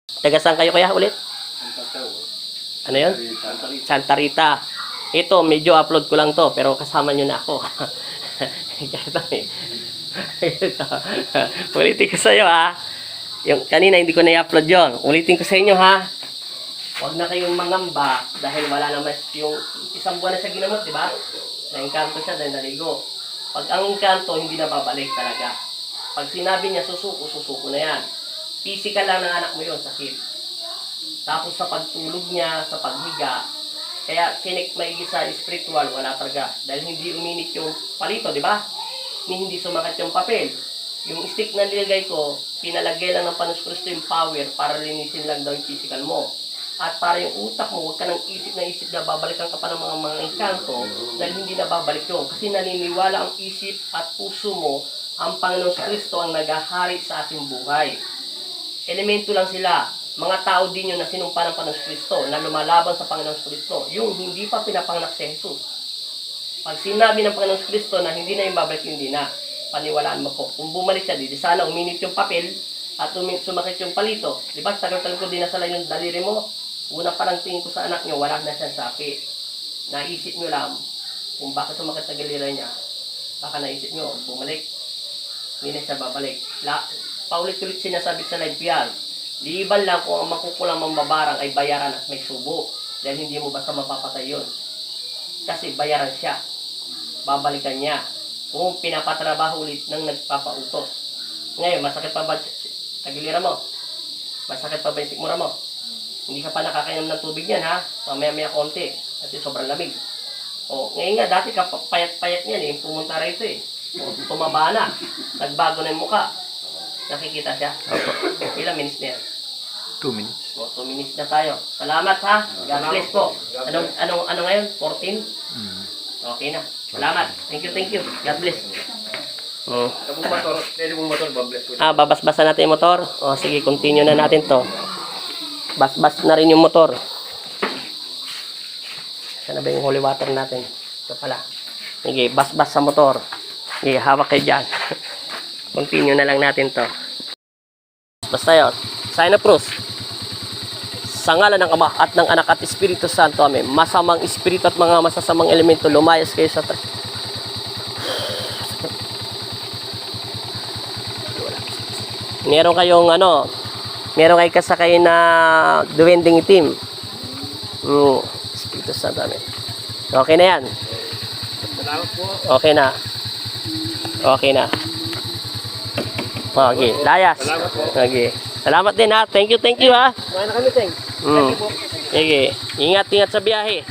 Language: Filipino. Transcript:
Taga saan kayo kaya ulit? Ano yun? Santa Rita. Ito, medyo upload ko lang to, pero kasama nyo na ako. Ulitin ko sa iyo ha. Yung kanina hindi ko na-upload yon. Ulitin ko sa inyo ha. Huwag na kayong mangamba dahil wala naman yung isang buwan na siya ginamot, di ba? Na-engkanto siya dahil naligo. Pag ang engkanto, hindi na babalik talaga. Pag sinabi niya susuko, susuko na yan. Physical lang ng anak mo yun, sakit. Tapos sa pagtulog niya, sa paghiga, kaya kinik maigi sa spiritual, wala talaga. Dahil hindi uminit yung palito, di ba? Hindi sumakat yung papel. Yung stick na nilagay ko, pinalagay lang ng Panos Cristo yung power para linisin lang daw yung physical mo. At para yung utak mo, huwag ka nang isip na babalikan ka pa ng mga engkanto dahil hindi na babalik yun. Kasi naniniwala ang isip at puso mo, ang Panginoon Kristo ang naghahari sa ating buhay. Elemento lang sila. Mga tao din yun na sinumpa ng Panginoon Kristo, na lumalaban sa Panginoon Kristo. Yung hindi pa pinapanganak si Jesus. Pag sinabi ng Panginoon Kristo na hindi na yung babalik, hindi na. Paniwalaan mo po. Kung bumalik siya, di sana uminit yung papel at sumakit yung palito. Di ba? Tagal-tagal ko dinasalay yung daliri mo. Una parang tingin ko sa anak nyo, wala na siyang sakit. Naisip nyo lang kung bakit sumakit sa galira niya. Baka naisip nyo, bumalik. Hindi na siya babalik. Paulit-ulit sinasabi sa live yan. Liban lang kung ang makukulang mambabarang ay bayaran at may subo. Dahil hindi mo basta mapapatay yun. Kasi bayaran siya. Babalikan niya. Kung pinapatrabaho ulit ng nagpapautos. Ngayon, masakit pa ba tagilira mo? Masakit pa ba yung sikmura mo? Hindi ka pa nakakainom ng tubig yan ha. Mamaya-maya konti. Kasi sobrang lamig. O, ngayon nga, dati ka payat-payat yan eh. Pumunta rito eh. O, tumaba na. Nagbago na yung mukha. Nakikita siya? Ilang minutes na yan? 2 minutes. O, 2 minutes na tayo. Salamat ha. God bless po. Ano ngayon? 14? Okay na. Salamat. Thank you. God bless. Oh. Babasbasan natin yung motor. O, sige, continue na natin to. Basbas na rin yung motor. Sana ba yung holy water natin? Ito pala. Sige, basbas sa motor. Sige, hawak kayo dyan. Continue na lang natin to. Basta yun. Sign of cross. Sa ngalan ng Ama at ng Anak at Espiritu Santo, amen. Masamang espiritu at mga masasamang elemento, lumayas kayo sa meron kayong meron kayo kasakay na duwending itim. Espiritu Santo, amen. Okay na yan. Salamat po. Okay na. Okay na. Okay, layas. Salamat po. Okay. Salamat din ha. Thank you ha. Kumain na kami, Teng. Sige. Ingat sa biyahe.